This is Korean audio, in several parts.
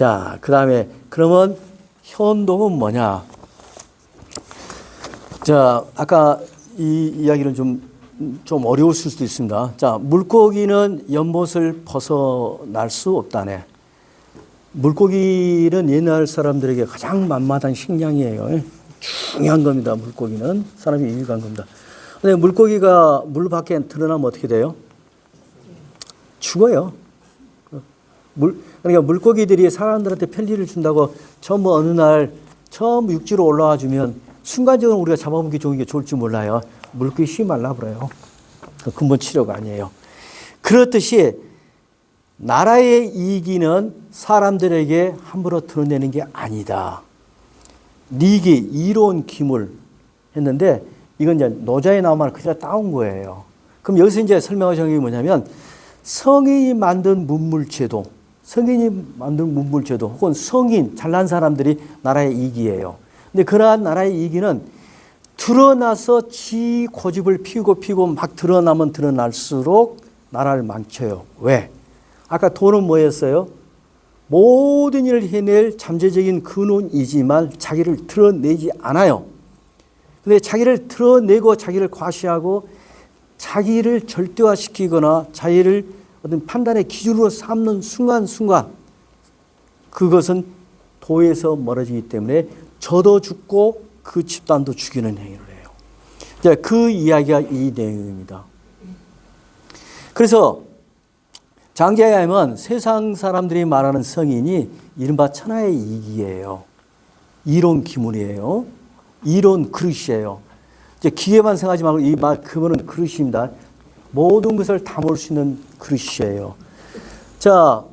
자, 그 다음에 그러면 현동은 뭐냐? 자, 아까 이 이야기는 좀 어려울 수도 있습니다. 자, 물고기는 연못을 벗어날 수 없다네. 물고기는 옛날 사람들에게 가장 만만한 식량이에요. 중요한 겁니다. 물고기는 사람이 유익한 겁니다. 근데 물고기가 물 밖에 드러나면 어떻게 돼요? 죽어요. 그러니까 물고기들이 사람들한테 편리를 준다고 전부 어느 날 처음 육지로 올라와 주면 순간적으로 우리가 잡아먹기 좋은 게 좋을지 몰라요. 물고기 씨 말라버려요. 근본 치료가 아니에요. 그렇듯이 나라의 이익은 사람들에게 함부로 드러내는 게 아니다. 니기, 이론 기물 했는데 이건 이제 노자에 나온 말을 그대로 따온 거예요. 그럼 여기서 이제 설명하신 게 뭐냐면 성인이 만든 문물제도 혹은 성인, 잘난 사람들이 나라의 이익이에요. 근데 그러한 나라의 이익은 드러나서 지 고집을 피우고 막 드러나면 드러날수록 나라를 망쳐요. 왜? 아까 돈은 뭐였어요? 모든 일을 해낼 잠재적인 근원이지만 자기를 드러내지 않아요. 근데 자기를 드러내고 자기를 과시하고 자기를 절대화시키거나 자기를 어떤 판단의 기준으로 삼는 순간순간 그것은 도에서 멀어지기 때문에 저도 죽고 그 집단도 죽이는 행위를 해요. 자, 그 이야기가 이 내용입니다. 그래서 장자에 하면 세상 사람들이 말하는 성인이 이른바 천하의 이익이에요. 이론 기문이에요. 이론 그릇이에요. 이제 기계만 생각하지 말고 이 말 그거는 그릇입니다. 모든 것을 담을 수 있는 그릇이에요. 자,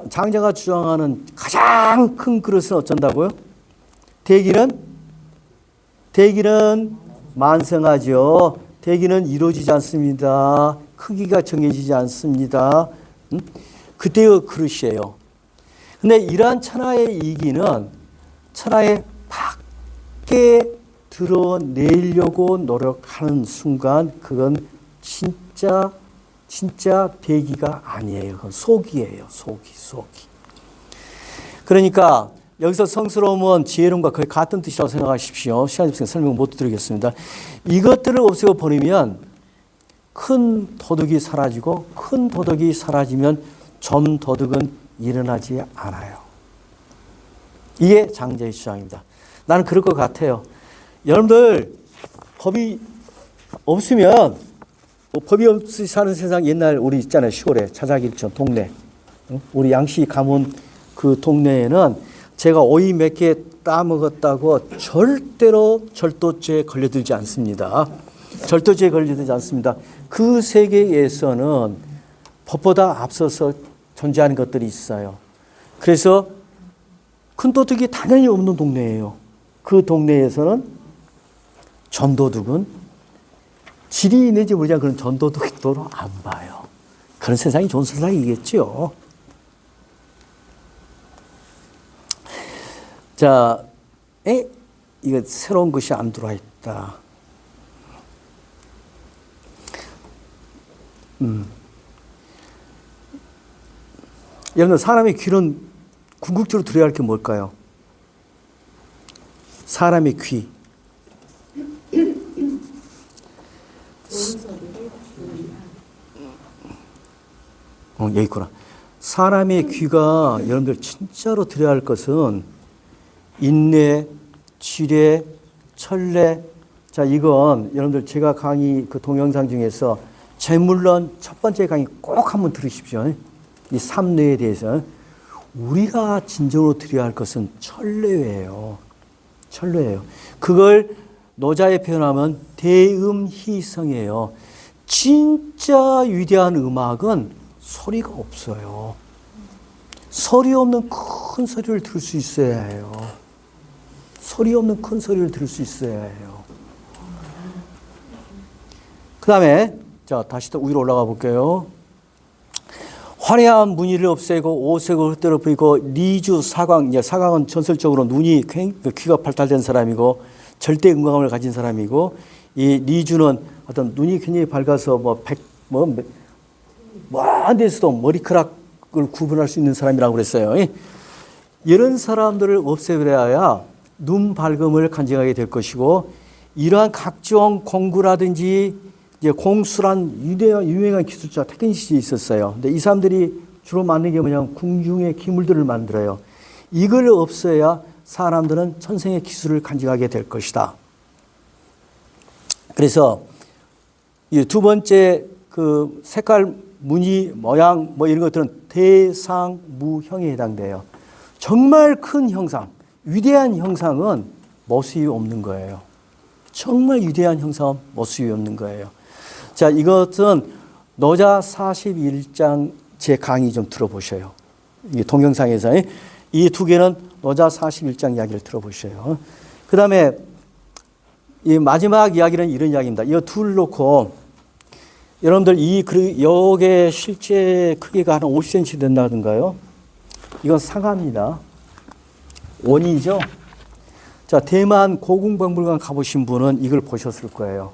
장자가 주장하는 가장 큰 그릇은 어쩐다고요? 대기는 만성하죠. 대기는 이루어지지 않습니다. 크기가 정해지지 않습니다. 그때의 그릇이에요. 근데 이러한 천하의 이기는 천하의 밖에 드러내려고 노력하는 순간 그건 진짜 대기가 아니에요. 그건 속이에요. 속이. 그러니까 여기서 성스러움은 지혜로움과 거의 같은 뜻이라고 생각하십시오. 시간이 없으니까 설명 못 드리겠습니다. 이것들을 없애고 버리면 큰 도덕이 사라지고 큰 도덕이 사라지면 점 도덕은 일어나지 않아요. 이게 장자의 주장입니다. 나는 그럴 것 같아요. 여러분들 법이 없으면 법이 없이 사는 세상 옛날 우리 있잖아요. 시골에 자작일천 동네 우리 양씨 가문 그 동네에는 제가 오이 몇 개 따먹었다고 절대로 절도죄에 걸려들지 않습니다. 절도죄에 걸려들지 않습니다. 그 세계에서는 법보다 앞서서 존재하는 것들이 있어요. 그래서 큰 도둑이 당연히 없는 동네예요. 그 동네에서는 전도둑은 질이 있는지 모르지만 그런 전도둑도로 안 봐요. 그런 세상이 좋은 세상이겠죠. 자, 이거 새로운 것이 안 들어와 있다. 여러분, 사람의 귀는 궁극적으로 들어야 할 게 뭘까요? 사람의 귀. 여기 있구나. 사람의 귀가 여러분들 진짜로 들어야 할 것은 인내, 지뢰, 천례. 자, 이건 여러분들 제가 강의 그 동영상 중에서 제물론 첫 번째 강의 꼭 한번 들으십시오. 이 삼례에 대해서. 우리가 진정으로 드려야 할 것은 천례예요. 천례예요. 그걸 노자에 표현하면 대음희성이에요. 진짜 위대한 음악은 소리가 없어요. 소리 없는 큰 소리를 들을 수 있어야 해요. 소리 없는 큰 소리를 들을 수 있어야 해요. 그 다음에 자, 다시 또 위로 올라가 볼게요. 화려한 무늬를 없애고 오색을 흩뜨려 보이고 리주 사광, 사광은 전설적으로 눈이 귀가 발달된 사람이고 절대 음감을 가진 사람이고 이 리주는 어떤 눈이 굉장히 밝아서 먼 데서도 머리카락 구분할 수 있는 사람이라고 그랬어요. 이런 사람들을 없애버려야 눈 밝음을 간증하게 될 것이고, 이러한 각종 공구라든지 이제 공수란 유명한 기술자 테크니션이 있었어요. 근데 이 사람들이 주로 만든 게 뭐냐면 궁중의 기물들을 만들어요. 이걸 없애야 사람들은 천생의 기술을 간직하게 될 것이다. 그래서 이 두 번째 그 색깔, 무늬, 모양 뭐 이런 것들은 대상무형에 해당돼요. 정말 큰 형상, 위대한 형상은 모습이 없는 거예요. 정말 위대한 형상은 모습이 없는 거예요. 자, 이것은 노자 41장 제 강의 좀 들어보셔요. 이게 동영상에서 이 두 개는 노자 41장 이야기를 들어보셔요. 그 다음에 이 마지막 이야기는 이런 이야기입니다. 이 둘 놓고 여러분들 요게 실제 크기가 한 50cm 된다든가요. 이건 상하입니다. 원이죠. 자, 대만 고궁박물관 가보신 분은 이걸 보셨을 거예요.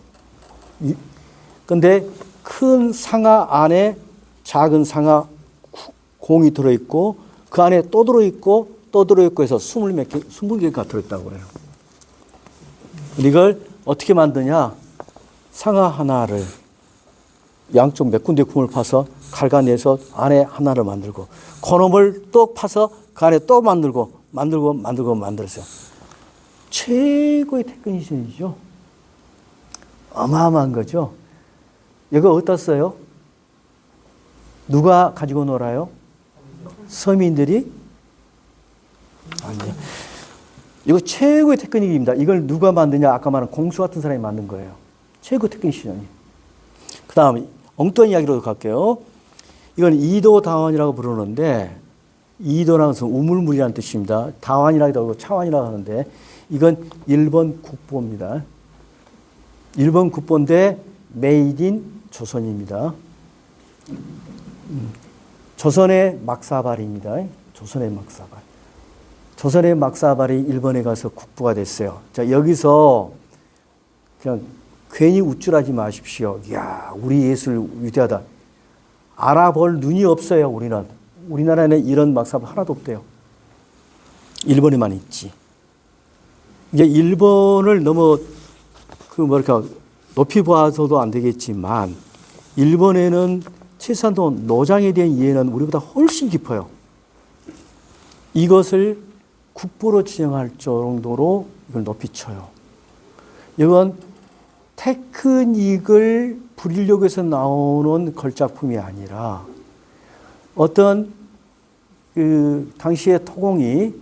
근데 큰 상아 안에 작은 상아 공이 들어있고 그 안에 또 들어있고 또 들어있고 해서 20개가 들어있다고 그래요. 이걸 어떻게 만드냐? 상아 하나를 양쪽 몇 군데 구멍을 파서 갈가내서 안에 하나를 만들고 그놈을 또 파서 그 안에 또 만들었어요. 최고의 테크니션이죠. 어마어마한 거죠. 이거 어디다 써요? 누가 가지고 놀아요? 서민들이? 아니요. 이거 최고의 테크닉입니다. 이걸 누가 만드냐? 아까 말한 공수 같은 사람이 만든 거예요. 최고 테크니션이. 그 다음에 엉뚱한 이야기로 갈게요. 이건 이도다환이라고 부르는데, 이도라는 것은 우물물이라는 뜻입니다. 다환이라기도 하고 차환이라고 하는데, 이건 일본 국보입니다. 일본 국보인데 메이드 인 조선입니다. 조선의 막사발입니다. 조선의 막사발. 조선의 막사발이 일본에 가서 국보가 됐어요. 자, 여기서 그냥 괜히 우쭐하지 마십시오. 이야, 우리 예술 위대하다. 알아볼 눈이 없어요, 우리는. 우리나라에는 이런 막사발 하나도 없대요. 일본에만 있지. 이제 일본을 너무 높이 봐서도 안 되겠지만, 일본에는 칠산도 노장에 대한 이해는 우리보다 훨씬 깊어요. 이것을 국보로 지정할 정도로 이걸 높이 쳐요. 이건 테크닉을 부리려고 해서 나오는 걸작품이 아니라 어떤 그 당시의 토공이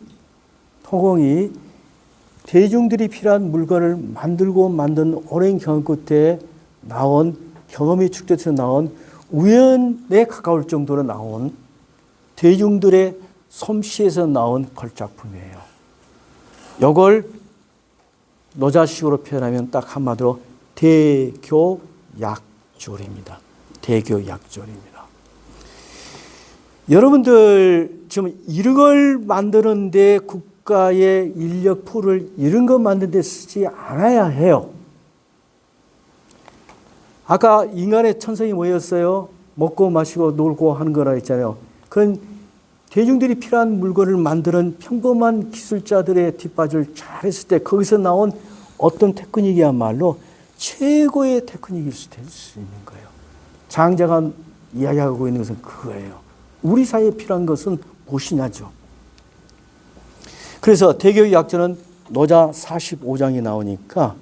대중들이 필요한 물건을 만든 오랜 경험 끝에 나온 경험이 축적해서 나온 우연에 가까울 정도로 나온 대중들의 솜씨에서 나온 걸작품이에요. 이걸 노자식으로 표현하면 딱 한마디로 대교약졸입니다. 대교약졸입니다. 여러분들 지금 이런 걸 만드는데 국가의 인력 풀을 이런 거 만드는 데 쓰지 않아야 해요. 아까 인간의 천성이 뭐였어요? 먹고 마시고 놀고 하는 거라 했잖아요. 그건 대중들이 필요한 물건을 만드는 평범한 기술자들의 뒷받침을 잘했을 때 거기서 나온 어떤 테크닉이야말로 최고의 테크닉일 수 있는 거예요. 장자가 이야기하고 있는 것은 그거예요. 우리 사회에 필요한 것은 무엇이냐죠. 그래서 대교약전은 노자 45장이 나오니까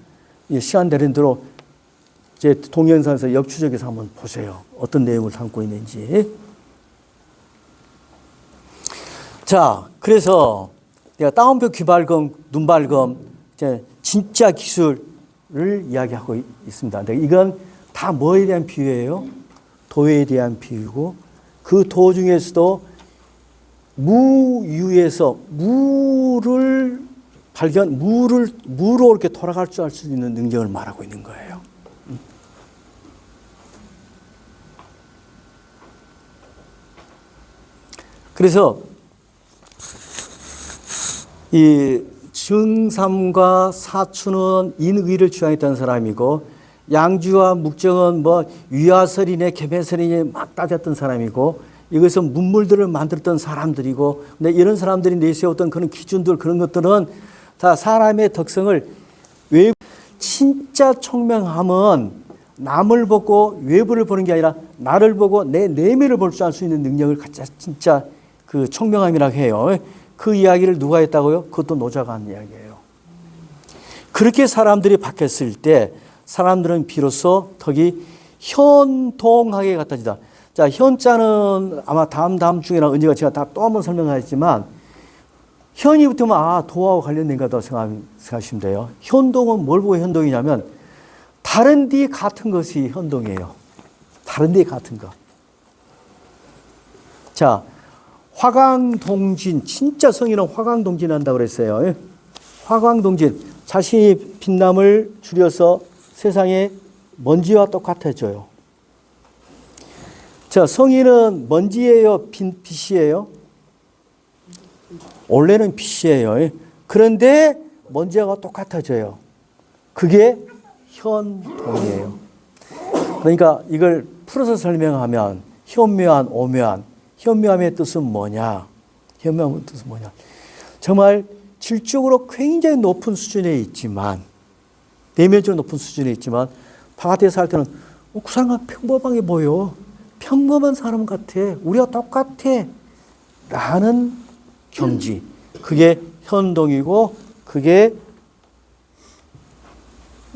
시간 되는 대로 제 동영상에서 역추적해서 한번 보세요. 어떤 내용을 담고 있는지. 자, 그래서 내가 따옴표 귀발검, 눈발검, 진짜 기술을 이야기하고 있습니다. 근데 이건 다 뭐에 대한 비유예요? 도에 대한 비유고, 그 도 중에서도 무유에서 무로 이렇게 돌아갈 수 있는 능력을 말하고 있는 거예요. 그래서 이 증삼과 사추는 인의를 주장했던 사람이고, 양주와 묵정은 뭐 위화설이네 개배설이네 막 따졌던 사람이고, 이것은 문물들을 만들었던 사람들이고, 근데 이런 사람들이 내세웠던 그런 기준들, 그런 것들은 다 사람의 덕성을 진짜 총명함은 남을 보고 외부를 보는 게 아니라 나를 보고 내 내면을 볼 수 있는 능력을 갖자, 진짜 그 총명함이라고 해요. 그 이야기를 누가 했다고요? 그것도 노자가 한 이야기예요. 그렇게 사람들이 바뀌었을 때 사람들은 비로소 덕이 현동하게 갖다지다. 자, 현자는 아마 다음 중이나 언제가 제가 다 또 한번 설명하겠지만, 현이 붙으면 도하고 관련된 거다 생각하시면 돼요. 현동은 뭘 보고 현동이냐면 다른 데 같은 것이 현동이에요. 다른 데 같은 거. 자, 화광동진, 진짜 성인은 화광동진 한다고 그랬어요. 화광동진, 자신이 빛남을 줄여서 세상에 먼지와 똑같아져요. 자, 성인은 먼지예요, 빛이에요? 원래는 빛이에요. 그런데 먼지와 똑같아져요. 그게 현동이에요. 그러니까 이걸 풀어서 설명하면 현묘한, 오묘한. 현묘함의 뜻은 뭐냐? 현묘함의 뜻은 뭐냐? 정말 질적으로 굉장히 높은 수준에 있지만, 내면적으로 높은 수준에 있지만, 바깥에서 할 때는 그 사람은 평범하게 보여. 평범한 사람 같아. 우리가 똑같아. 라는 경지. 그게 현동이고, 그게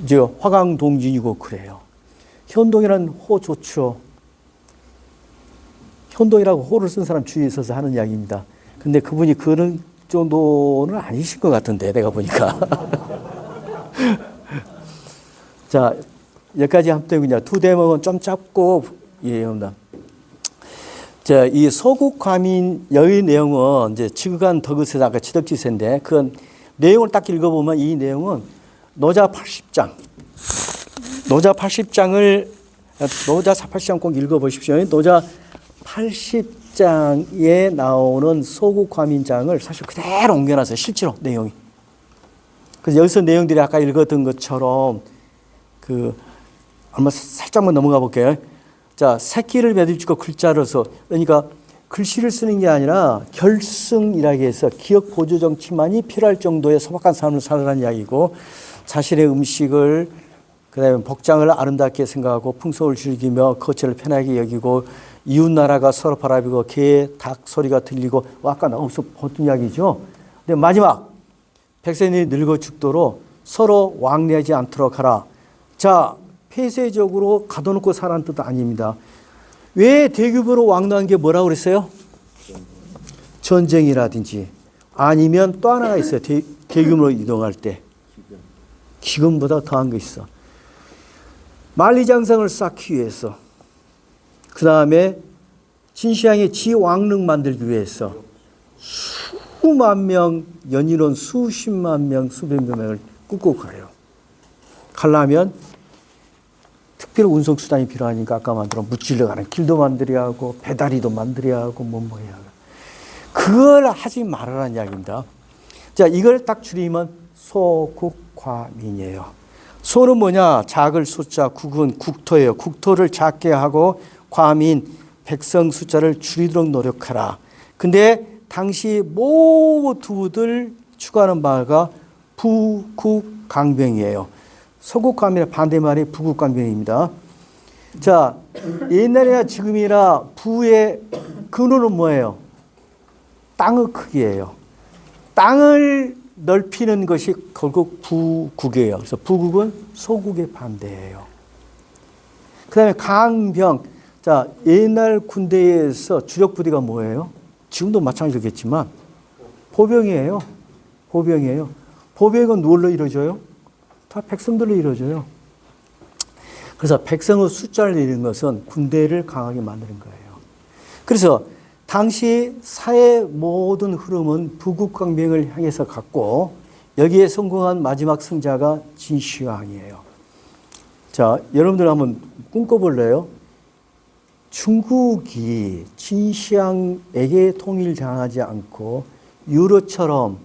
이제 화광동진이고 그래요. 현동이라는 호 좋죠. 현동이라고 호를 쓴 사람 주위에 있어서 하는 이야기입니다. 근데 그분이 그런 정도는 아니신 것 같은데, 내가 보니까. 자, 여기까지 합되군요. 두 대목은 좀 짧고, 이해합니다. 자, 이 소국과민 여의 내용은 이제 지극한 덕의세다, 아까 지덕지세인데, 그 내용을 딱 읽어보면 이 내용은 노자 80장. 노자 80장을, 노자 80장 꼭 읽어보십시오. 노자 80장에 나오는 소국과민장을 사실 그대로 옮겨놨어요. 실제로 내용이. 그래서 여기서 내용들이 아까 읽었던 것처럼 얼마 살짝만 넘어가 볼게요. 자, 새끼를 매듭짓고 글자를 써. 그러니까 글씨를 쓰는 게 아니라 결승이라고 해서 기억 보조 정치만이 필요할 정도의 소박한 삶을 살라는 이야기고, 자신의 음식을, 그다음에 복장을 아름답게 생각하고 풍속을 즐기며 거처를 편하게 여기고, 이웃 나라가 서로 바라보고 개, 닭 소리가 들리고, 아까 나와서 보던 이야기죠. 근데 마지막, 백성이 늙어 죽도록 서로 왕래하지 않도록 하라. 자, 폐쇄적으로 가둬놓고 사라는 뜻 아닙니다. 왜 대규모로 왕래한 게 뭐라고 그랬어요? 전쟁이라든지, 아니면 또 하나가 있어요. 대규모로 이동할 때. 기근보다 더한 거 있어. 만리장성을 쌓기 위해서, 그 다음에 진시황의 지왕릉 만들기 위해서 수만 명, 연인원 수십만 명, 수백만 명을 꾹꾹 가요. 가려면 특별 운송수단이 필요하니까 아까 만들어 무찔러 가는 길도 만들어야 하고, 배다리도 만들어야 하고, 뭐 해야 하고. 그걸 하지 말아라는 이야기입니다. 자, 이걸 딱 줄이면 소국과민이에요. 소는 뭐냐? 작을 숫자, 국은 국토예요. 국토를 작게 하고, 과민, 백성 숫자를 줄이도록 노력하라. 근데 당시 모두들 추구하는 바가 부국강병이에요. 소국강병의 반대말이 부국강병입니다. 자, 옛날이나 지금이나 부의 근원은 뭐예요? 땅의 크기예요. 땅을 넓히는 것이 결국 부국이에요. 그래서 부국은 소국의 반대예요. 그 다음에 강병. 자, 옛날 군대에서 주력 부대가 뭐예요? 지금도 마찬가지겠지만 보병이에요. 보병이에요. 보병은 누굴로 이루어져요? 다 백성들로 이루어져요. 그래서 백성의 숫자를 이루는 것은 군대를 강하게 만드는 거예요. 그래서 당시 사회 모든 흐름은 부국강병을 향해서 갔고, 여기에 성공한 마지막 승자가 진시황이에요. 자, 여러분들 한번 꿈꿔볼래요? 중국이 진시황에게 통일당하지 않고 유럽처럼,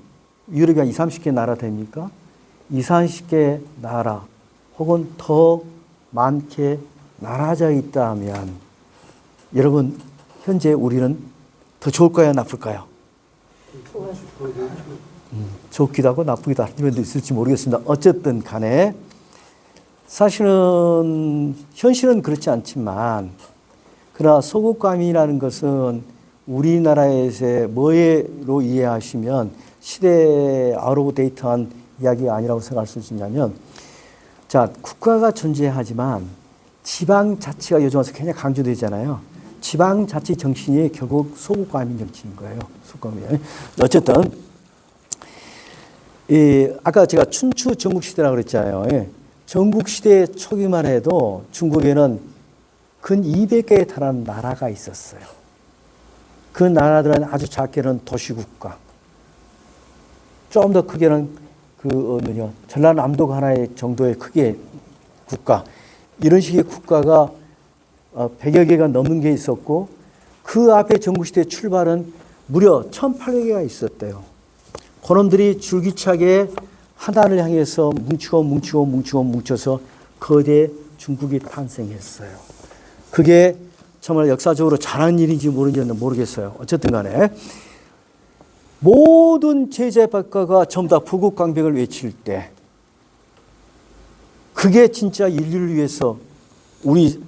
유럽이 한 20, 30개 나라 됩니까? 20, 30개 나라 혹은 더 많게 나라져 있다면 여러분 현재 우리는 더 좋을까요, 나쁠까요? 좋기도 하고 나쁘기도 한 면도 있을지 모르겠습니다. 어쨌든 간에 사실은 현실은 그렇지 않지만 그러나 소국감이라는 것은 우리나라에서 뭐로 이해하시면 시대에 아웃오브데이트한 이야기가 아니라고 생각할 수 있냐면 자, 국가가 존재하지만 지방자치가 요즘 와서 굉장히 강조되잖아요. 지방자치 정신이 결국 소국가민 정치인 거예요. 소국가민. 어쨌든 아까 제가 춘추 전국시대라고 그랬잖아요. 전국시대 초기만 해도 중국에는 근 200개에 달하는 나라가 있었어요. 그 나라들은 아주 작게는 도시국가, 좀 더 크게는 전라남도 하나의 정도의 크기의 국가, 이런 식의 국가가 100여 개가 넘는 게 있었고 그 앞에 전국시대 출발은 무려 1800개가 있었대요. 그놈들이 줄기차게 하나를 향해서 뭉쳐서 거대 중국이 탄생했어요. 그게 정말 역사적으로 잘한 일인지 모르겠는지 모르겠어요. 어쨌든 간에 모든 제자백가가 전부 다 부국강백을 외칠 때 그게 진짜 인류를 위해서 우리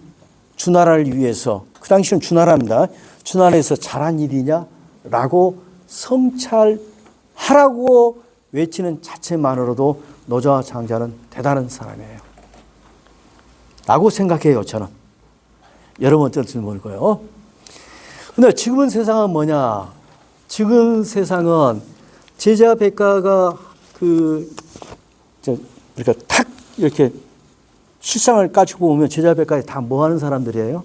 주나라를 위해서 그 당시는 주나라입니다. 주나라에서 잘한 일이냐라고 성찰하라고 외치는 자체만으로도 노자와 장자는 대단한 사람이에요. 라고 생각해요, 저는. 여러분 어떨지 모르고요. 근데 지금은 세상은 뭐냐? 지금 세상은 제자백가가 그러니까 탁 이렇게 실상을 까지고 보면 제자백가에 다 뭐 하는 사람들이에요?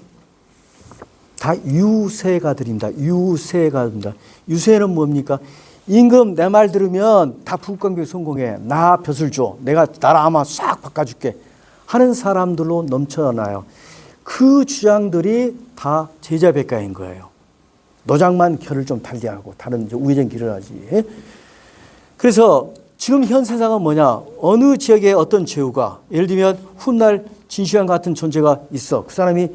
다 유세가들입니다. 유세가입니다. 유세는 뭡니까? 임금 내 말 들으면 다 부국강백 성공해. 나 벼슬 줘. 내가 나라 아마 싹 바꿔줄게. 하는 사람들로 넘쳐나요. 그 주장들이 다 제자백가인 거예요. 노장만 결을 좀 달리하고 다른 우회전 길을 하지. 그래서 지금 현 세상은 뭐냐? 어느 지역에 어떤 제후가, 예를 들면 훗날 진시황 같은 존재가 있어. 그 사람이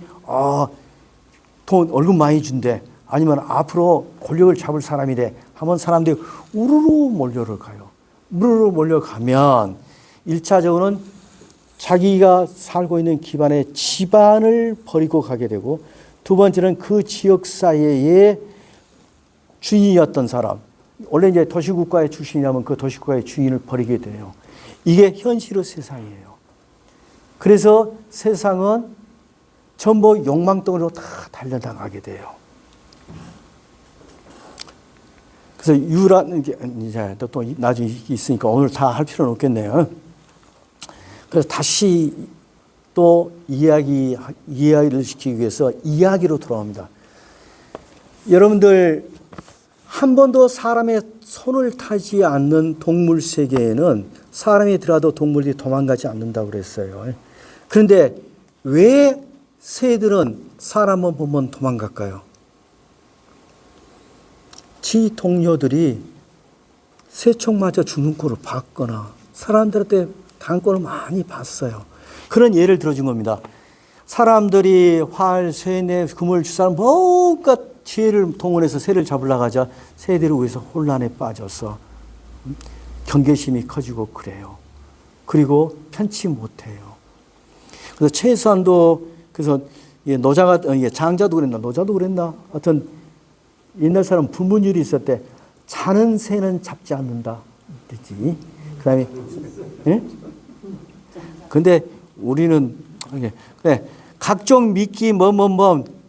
돈 월급 많이 준대. 아니면 앞으로 권력을 잡을 사람이래. 하면 사람들이 우르르 몰려가요. 우르르 몰려가면 1차적으로는 자기가 살고 있는 기반의 집안을 버리고 가게 되고, 두 번째는 그 지역 사회의 주인이었던 사람, 원래 이제 도시국가의 출신이라면 그 도시국가의 주인을 버리게 돼요. 이게 현실의 세상이에요. 그래서 세상은 전부 욕망덩어리로 다 달려나가게 돼요. 그래서 이제 또 나중에 있으니까 오늘 다 할 필요는 없겠네요. 그래서 다시 또 이야기를 시키기 위해서 이야기로 돌아옵니다. 여러분들 한 번도 사람의 손을 타지 않는 동물 세계에는 사람이 들어와도 동물이 도망가지 않는다고 그랬어요. 그런데 왜 새들은 사람을 보면 도망갈까요? 지 동료들이 새총마저 죽는 꼴을 봤거나 사람들한테 당권을 많이 봤어요. 그런 예를 들어준 겁니다. 사람들이 활, 쇠뇌, 금을 주사람 뭔가 지혜를 동원해서 새를 잡으려고 하자 새들을 위해서 혼란에 빠져서 경계심이 커지고 그래요. 그리고 편치 못해요. 그래서 최소한도 그래서 노자가 장자도 그랬나 노자도 그랬나 하여튼 옛날 사람 불문율이 있을 때 자는 새는 잡지 않는다. 그랬지. 그다음에 예? 근데 우리는 그래, 각종 미끼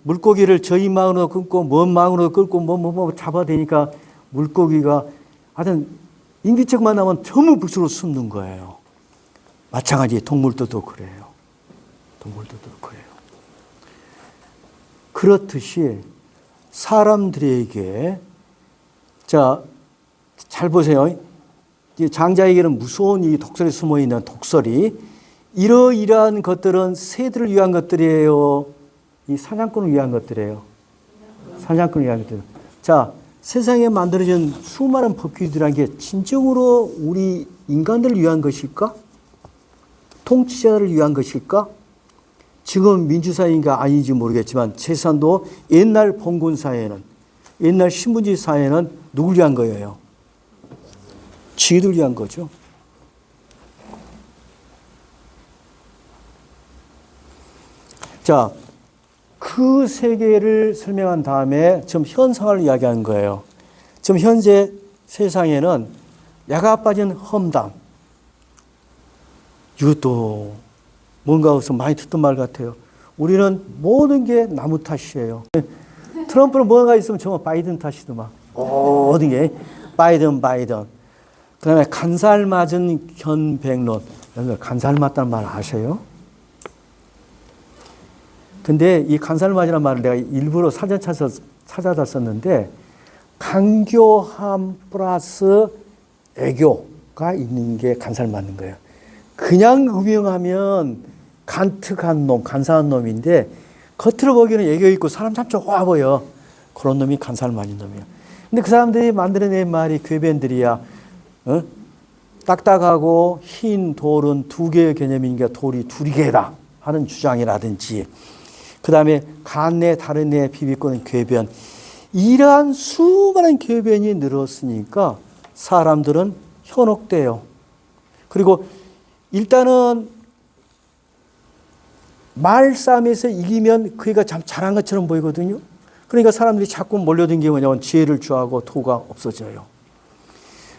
물고기를 저희 망으로 끊고 먼 망으로 끌고 잡아대니까 물고기가 하여튼 인기척만 나면 전부 북수로 숨는 거예요. 마찬가지 동물들도 그래요. 동물들도 그래요. 그렇듯이 사람들에게 자, 잘 보세요. 장자에게는 무서운 이 독설이 숨어 있는 독설이 이러이러한 것들은 새들을 위한 것들이에요. 이 사냥꾼을 위한 것들이에요. 사냥꾼을 위한 것들. 자, 세상에 만들어진 수많은 법규들이란 게 진정으로 우리 인간들을 위한 것일까? 통치자를 위한 것일까? 지금 민주사회인가 아닌지 모르겠지만 재산도 옛날 봉건사회는, 옛날 신분지 사회는 누굴 위한 거예요? 지들 위한 거죠. 자, 그 세계를 설명한 다음에 지금 현상을 이야기하는 거예요. 지금 현재 세상에는 야가 빠진 험담, 이것도 뭔가 어디서 많이 듣던 말 같아요. 우리는 모든 게 나무 탓이에요. 트럼프는 뭔가 있으면 정말 바이든 탓이더만. 모든 게 바이든. 그 다음에 간살 맞은 견백론. 간살 맞다는 말 아세요? 근데 이 간살 맞이라는 말을 내가 일부러 사전 찾아다 썼는데, 강교함 플러스 애교가 있는 게 간살 맞는 거예요. 그냥 음영하면 간특한 놈, 간사한 놈인데, 겉으로 보기에는 애교 있고 사람 참 좋아 보여. 그런 놈이 간살 맞은 놈이에요. 근데 그 사람들이 만들어낸 말이 궤변들이야. 딱딱하고 흰 돌은 두 개의 개념이니까 돌이 둘이 개다 하는 주장이라든지, 그 다음에 간내 다른 내 비비꼬는 궤변, 이러한 수많은 궤변이 늘었으니까 사람들은 현혹돼요. 그리고 일단은 말싸움에서 이기면 그가 참 잘한 것처럼 보이거든요. 그러니까 사람들이 자꾸 몰려든 게 뭐냐면 지혜를 주하고 도가 없어져요.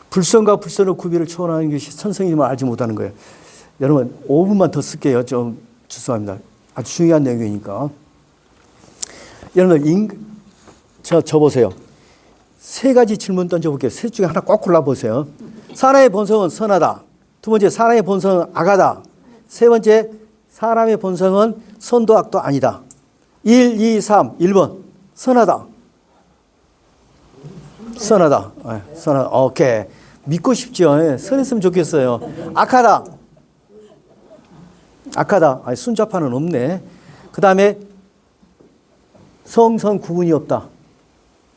불선과 불선의 구비를 초월하는 것이 선생님을 알지 못하는 거예요. 여러분 5분만 더 쓸게요. 좀 죄송합니다. 아주 중요한 내용이니까. 여러분 저 보세요. 세 가지 질문 던져볼게요. 셋 중에 하나 꼭 골라보세요. 사람의 본성은 선하다. 두 번째, 사람의 본성은 악하다. 세 번째, 사람의 본성은 선도 악도 아니다. 1, 2, 3, 1번. 선하다. 선하다. 선하다. 오케이. 믿고 싶죠. 선했으면 좋겠어요. 악하다. 악하다. 순자파는 없네. 그 다음에 성선 구분이 없다.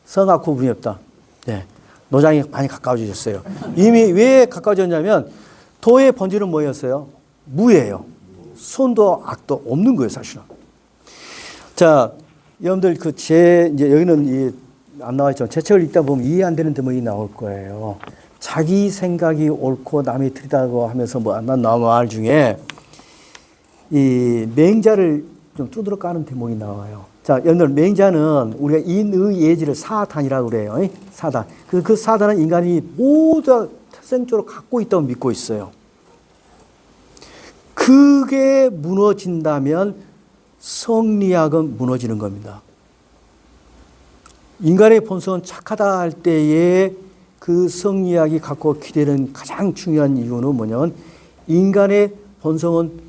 성악 구분이 없다. 네. 노장이 많이 가까워지셨어요. 이미 왜 가까워졌냐면 도의 본질은 뭐였어요? 무예요. 선도 악도 없는 거예요, 사실은. 자, 여러분들 이제 여기는 안 나와 있지만 제 책을 읽다 보면 이해 안 되는 대목이 나올 거예요. 자기 생각이 옳고 남이 틀리다고 하면서 난 말 중에 이 맹자를 좀 두드러 까는 대목이 나와요. 자, 여러분들 맹자는 우리가 인의 예지를 사단이라고 그래요. 사단. 그 사단은 인간이 모두 태생적으로 갖고 있다고 믿고 있어요. 그게 무너진다면 성리학은 무너지는 겁니다. 인간의 본성은 착하다 할 때에 그 성리학이 갖고 기대는 가장 중요한 이유는 뭐냐면 인간의 본성은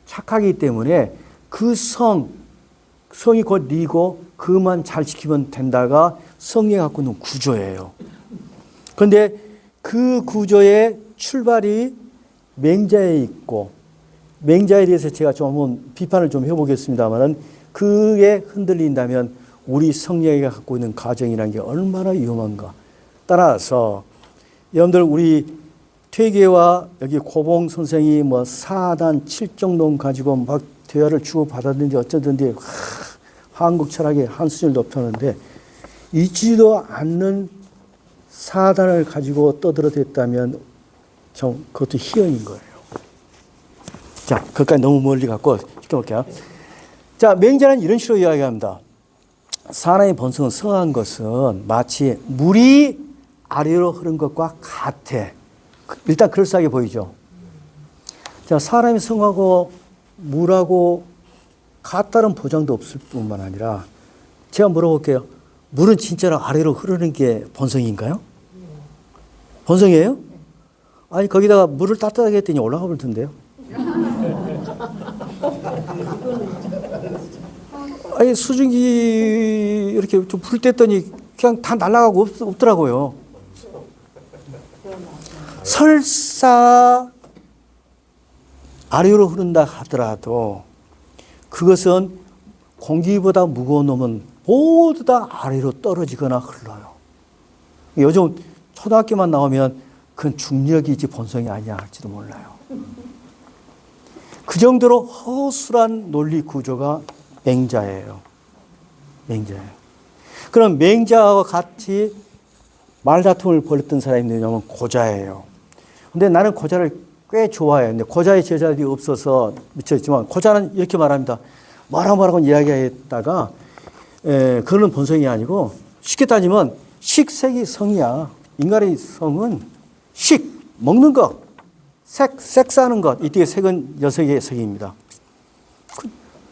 착하기 때문에 그 성이 곧 리고 그만 잘 지키면 된다가 성리가 갖고 있는 구조예요. 그런데 그 구조의 출발이 맹자에 있고, 맹자에 대해서 제가 좀 한번 비판을 좀 해보겠습니다만은, 그게 흔들린다면 우리 성리학이 갖고 있는 가정이라는 게 얼마나 위험한가. 따라서 여러분들 우리 퇴계와 여기 고봉 선생이 사단 7정론 가지고 막 대화를 주고받았는데 어쩌든지 한국 철학의 한 수준을 높였는데 있지도 않는 사단을 가지고 떠들어댔다면 그것도 희연인 거예요. 자, 그것까지 너무 멀리 갖고 시켜볼게요. 자, 맹자는 이런 식으로 이야기합니다. 사람의 본성은 성한 것은 마치 물이 아래로 흐른 것과 같아. 일단 그럴싸하게 보이죠. 자, 사람이 성하고 물하고 같다는 보장도 없을 뿐만 아니라 제가 물어볼게요. 물은 진짜로 아래로 흐르는 게 본성인가요? 본성이에요? 아니, 거기다가 물을 따뜻하게 했더니 올라가 볼 텐데요. 아니, 수증기 이렇게 좀 불 뗐더니 그냥 다 날아가고 없더라고요. 설사 아래로 흐른다 하더라도 그것은 공기보다 무거운 놈은 모두 다 아래로 떨어지거나 흘러요. 요즘 초등학교만 나오면 그건 중력이지 본성이 아니야 할지도 몰라요. 그 정도로 허술한 논리 구조가 맹자예요. 맹자예요. 그럼 맹자와 같이 말다툼을 벌였던 사람이 누구냐면 고자예요. 근데 나는 고자를 꽤 좋아해요. 근데 고자의 제자들이 없어서 미쳐있지만 고자는 이렇게 말합니다. 뭐라고 이야기했다가 그거는 본성이 아니고 쉽게 따지면 식색이 성이야. 인간의 성은 식, 먹는 것, 섹스하는 것. 이때 색은 녀석의 색입니다.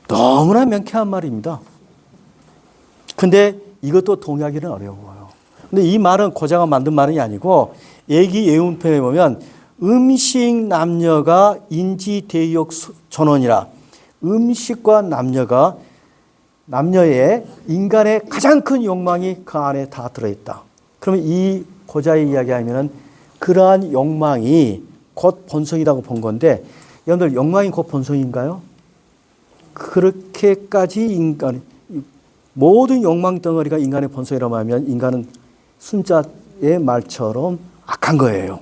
너무나 명쾌한 말입니다. 근데 이것도 동의하기는 어려워요. 근데 이 말은 고자가 만든 말이 아니고 예기 예운편에 보면 음식 남녀가 인지 대욕 전원이라 음식과 남녀의 인간의 가장 큰 욕망이 그 안에 다 들어있다. 그러면 이 고자의 이야기하면은 그러한 욕망이 곧 본성이라고 본 건데 여러분들 욕망이 곧 본성인가요? 그렇게까지 모든 욕망 덩어리가 인간의 본성이라고 하면 인간은 순자의 말처럼 악한 거예요.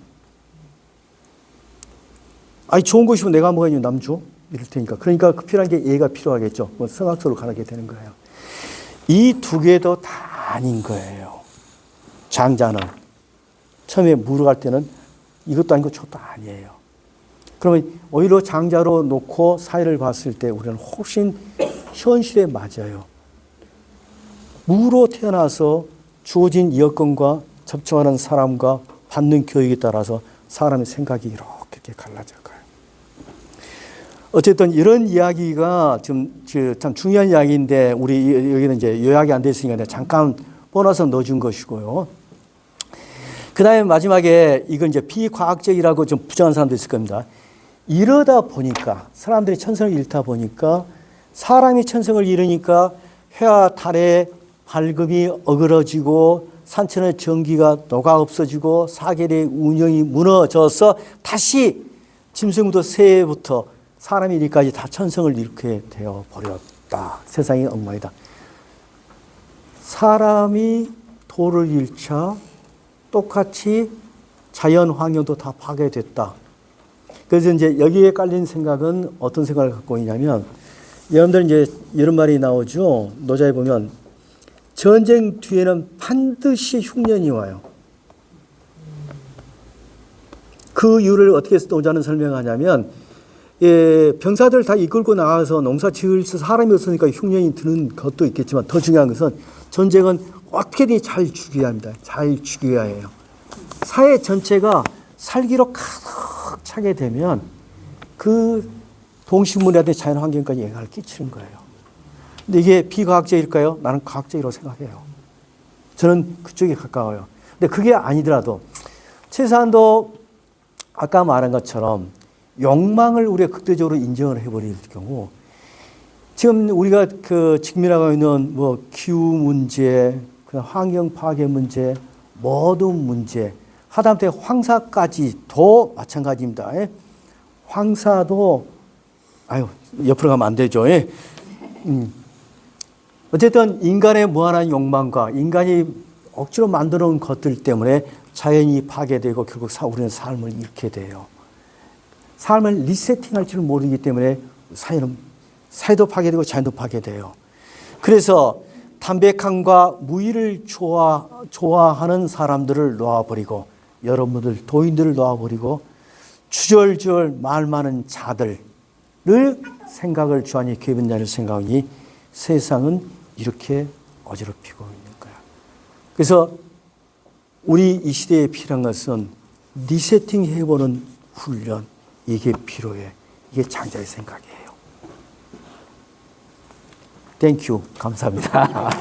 아니 좋은 거 있으면 내가 뭐가 있냐 남 줘? 이럴 테니까. 그러니까 그 필요한 게 예가 필요하겠죠. 뭐 성악서로 가게 되는 거예요. 이 두 개도 다 아닌 거예요. 장자는 처음에 물어갈 때는 이것도 아니고 저것도 아니에요. 그러면 오히려 장자로 놓고 사회를 봤을 때 우리는 훨씬 현실에 맞아요. 무로 태어나서 주어진 여건과 접촉하는 사람과 받는 교육에 따라서 사람의 생각이 이렇게 갈라져 가요. 어쨌든 이런 이야기가 참 중요한 이야기인데 우리 여기는 이제 요약이 안 됐으니까 잠깐 보너스 넣어준 것이고요. 그 다음에 마지막에 이건 이제 비과학적이라고 좀 부정한 사람도 있을 겁니다. 이러다 보니까 사람들이 천성을 잃다 보니까 사람이 천성을 잃으니까 해와 달의 밝음이 어그러지고 산천의 전기가 녹아 없어지고 사계의 운영이 무너져서 다시 짐승부터 새부터 사람이 이리까지 다 천성을 잃게 되어 버렸다. 세상이 엉망이다. 사람이 도를 잃자 똑같이 자연 환경도 다 파괴됐다. 그래서 이제 여기에 깔린 생각은 어떤 생각을 갖고 있냐면 여러분들 이제 이런 말이 나오죠. 노자에 보면 전쟁 뒤에는 반드시 흉년이 와요. 그 이유를 어떻게 노자는 설명하냐면 병사들 다 이끌고 나가서 농사 지을 사람이 없으니까 흉년이 드는 것도 있겠지만 더 중요한 것은 전쟁은 어떻게든 잘 죽여야 합니다. 잘 죽여야 해요. 사회 전체가 살기로 가득 차게 되면 그 동식물이라든지 자연 환경까지 영향을 끼치는 거예요. 근데 이게 비과학적일까요? 나는 과학적이라고 생각해요. 저는 그쪽에 가까워요. 근데 그게 아니더라도 최소한도 아까 말한 것처럼 욕망을 우리가 극대적으로 인정을 해버릴 경우 지금 우리가 직면하고 있는 뭐 기후 문제, 환경 파괴 문제, 모든 문제, 하다못해 황사까지도 마찬가지입니다. 황사도 옆으로 가면 안 되죠. 어쨌든 인간의 무한한 욕망과 인간이 억지로 만들어 놓은 것들 때문에 자연이 파괴되고 결국 우리는 삶을 잃게 돼요. 삶을 리세팅할 줄 모르기 때문에 사회도 파괴되고 자연도 파괴돼요. 그래서 담백함과 무의를 좋아하는 사람들을 놓아버리고 여러분들 도인들을 놓아버리고 주절주절 말 많은 자들을 생각을 주하니 개변자를 생각하니 세상은 이렇게 어지럽히고 있는 거야. 그래서 우리 이 시대에 필요한 것은 리세팅 해보는 훈련, 이게 필요해. 이게 장자의 생각이에요. 땡큐. 감사합니다.